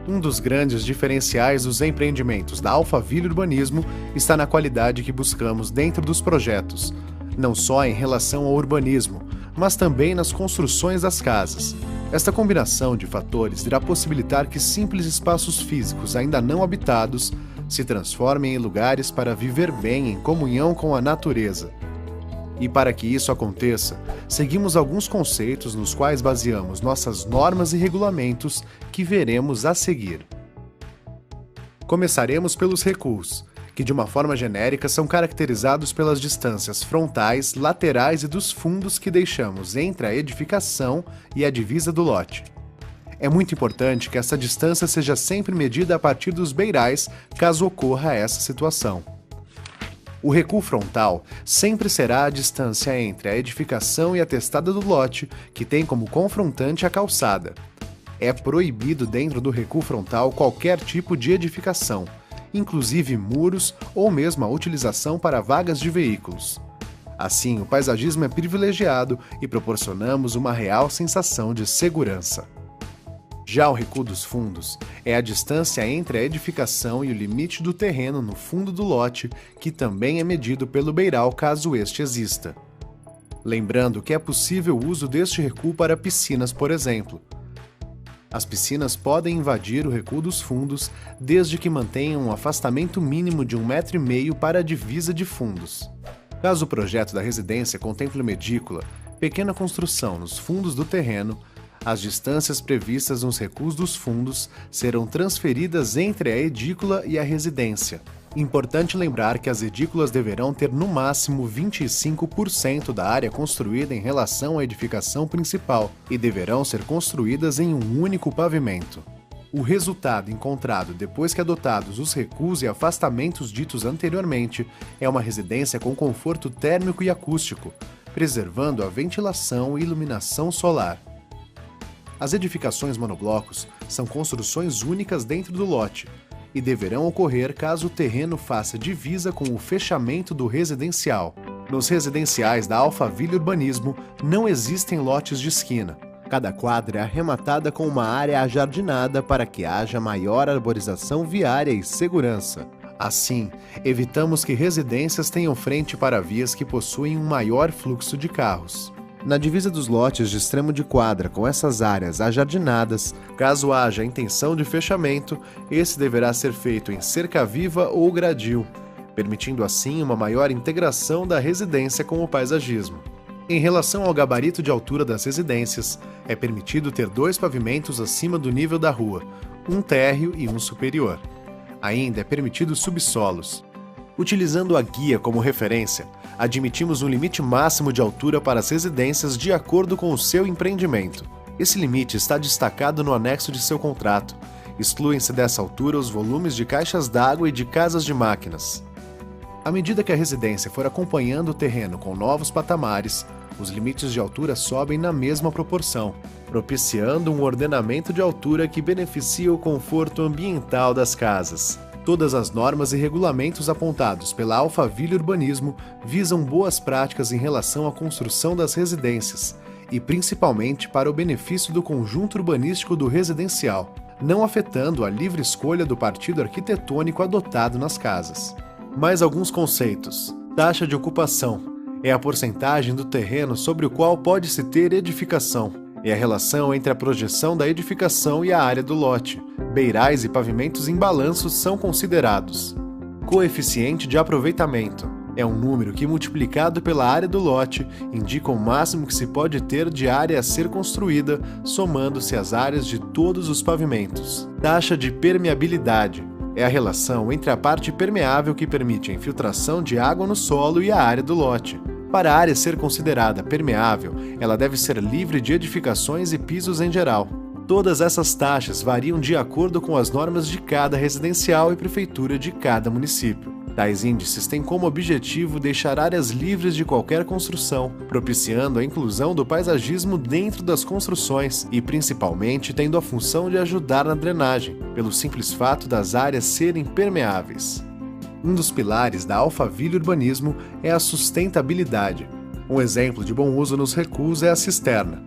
Um dos grandes diferenciais dos empreendimentos da Alphaville Urbanismo está na qualidade que buscamos dentro dos projetos, não só em relação ao urbanismo, mas também nas construções das casas. Esta combinação de fatores irá possibilitar que simples espaços físicos ainda não habitados se transformem em lugares para viver bem em comunhão com a natureza. E para que isso aconteça, seguimos alguns conceitos nos quais baseamos nossas normas e regulamentos que veremos a seguir. Começaremos pelos recuos, que de uma forma genérica são caracterizados pelas distâncias frontais, laterais e dos fundos que deixamos entre a edificação e a divisa do lote. É muito importante que essa distância seja sempre medida a partir dos beirais, caso ocorra essa situação. O recuo frontal sempre será a distância entre a edificação e a testada do lote, que tem como confrontante a calçada. É proibido dentro do recuo frontal qualquer tipo de edificação, inclusive muros ou mesmo a utilização para vagas de veículos. Assim, o paisagismo é privilegiado e proporcionamos uma real sensação de segurança. Já o recuo dos fundos é a distância entre a edificação e o limite do terreno no fundo do lote, que também é medido pelo beiral caso este exista. Lembrando que é possível o uso deste recuo para piscinas, por exemplo. As piscinas podem invadir o recuo dos fundos desde que mantenham um afastamento mínimo de 1,5 m para a divisa de fundos. Caso o projeto da residência contemple uma edícula, pequena construção nos fundos do terreno, as distâncias previstas nos recuos dos fundos serão transferidas entre a edícula e a residência. Importante lembrar que as edículas deverão ter no máximo 25% da área construída em relação à edificação principal e deverão ser construídas em um único pavimento. O resultado encontrado depois que adotados os recuos e afastamentos ditos anteriormente é uma residência com conforto térmico e acústico, preservando a ventilação e iluminação solar. As edificações monoblocos são construções únicas dentro do lote e deverão ocorrer caso o terreno faça divisa com o fechamento do residencial. Nos residenciais da Alphaville Urbanismo não existem lotes de esquina. Cada quadra é arrematada com uma área ajardinada para que haja maior arborização viária e segurança. Assim, evitamos que residências tenham frente para vias que possuem um maior fluxo de carros. Na divisa dos lotes de extremo de quadra com essas áreas ajardinadas, caso haja intenção de fechamento, esse deverá ser feito em cerca viva ou gradil, permitindo assim uma maior integração da residência com o paisagismo. Em relação ao gabarito de altura das residências, é permitido ter 2 pavimentos acima do nível da rua, um térreo e um superior. Ainda é permitido subsolos. Utilizando a guia como referência, admitimos um limite máximo de altura para as residências de acordo com o seu empreendimento. Esse limite está destacado no anexo de seu contrato. Excluem-se dessa altura os volumes de caixas d'água e de casas de máquinas. À medida que a residência for acompanhando o terreno com novos patamares, os limites de altura sobem na mesma proporção, propiciando um ordenamento de altura que beneficia o conforto ambiental das casas. Todas as normas e regulamentos apontados pela Alphaville Urbanismo visam boas práticas em relação à construção das residências e principalmente para o benefício do conjunto urbanístico do residencial, não afetando a livre escolha do partido arquitetônico adotado nas casas. Mais alguns conceitos. Taxa de ocupação é a porcentagem do terreno sobre o qual pode-se ter edificação. É a relação entre a projeção da edificação e a área do lote. Beirais e pavimentos em balanço são considerados. Coeficiente de aproveitamento é um número que, multiplicado pela área do lote, indica o máximo que se pode ter de área a ser construída, somando-se as áreas de todos os pavimentos. Taxa de permeabilidade é a relação entre a parte permeável que permite a infiltração de água no solo e a área do lote. Para a área ser considerada permeável, ela deve ser livre de edificações e pisos em geral. Todas essas taxas variam de acordo com as normas de cada residencial e prefeitura de cada município. Tais índices têm como objetivo deixar áreas livres de qualquer construção, propiciando a inclusão do paisagismo dentro das construções e, principalmente, tendo a função de ajudar na drenagem, pelo simples fato das áreas serem permeáveis. Um dos pilares da Alphaville Urbanismo é a sustentabilidade. Um exemplo de bom uso nos recuos é a cisterna.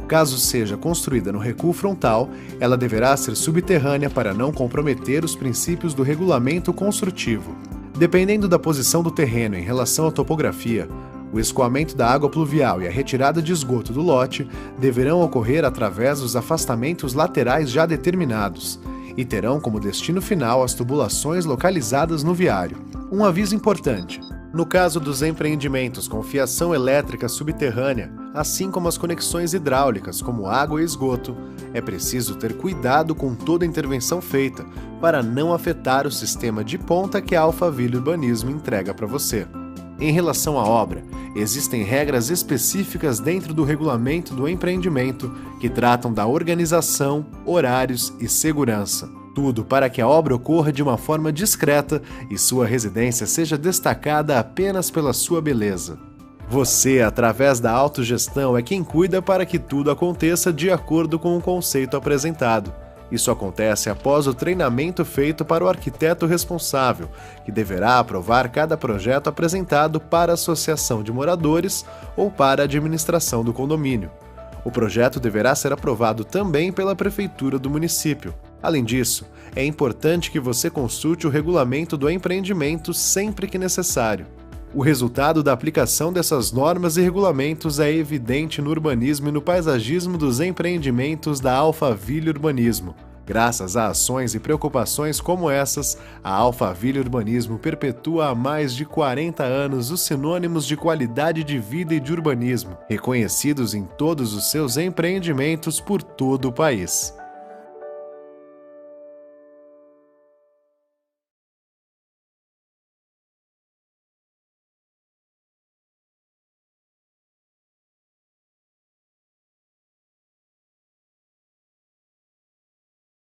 Caso seja construída no recuo frontal, ela deverá ser subterrânea para não comprometer os princípios do regulamento construtivo. Dependendo da posição do terreno em relação à topografia, o escoamento da água pluvial e a retirada de esgoto do lote deverão ocorrer através dos afastamentos laterais já determinados e terão como destino final as tubulações localizadas no viário. Um aviso importante: no caso dos empreendimentos com fiação elétrica subterrânea, assim como as conexões hidráulicas como água e esgoto, é preciso ter cuidado com toda intervenção feita para não afetar o sistema de ponta que a Alphaville Urbanismo entrega para você. Em relação à obra, existem regras específicas dentro do regulamento do empreendimento que tratam da organização, horários e segurança. Tudo para que a obra ocorra de uma forma discreta e sua residência seja destacada apenas pela sua beleza. Você, através da autogestão, é quem cuida para que tudo aconteça de acordo com o conceito apresentado. Isso acontece após o treinamento feito para o arquiteto responsável, que deverá aprovar cada projeto apresentado para a associação de moradores ou para a administração do condomínio. O projeto deverá ser aprovado também pela prefeitura do município. Além disso, é importante que você consulte o regulamento do empreendimento sempre que necessário. O resultado da aplicação dessas normas e regulamentos é evidente no urbanismo e no paisagismo dos empreendimentos da Alphaville Urbanismo. Graças a ações e preocupações como essas, a Alphaville Urbanismo perpetua há mais de 40 anos os sinônimos de qualidade de vida e de urbanismo, reconhecidos em todos os seus empreendimentos por todo o país.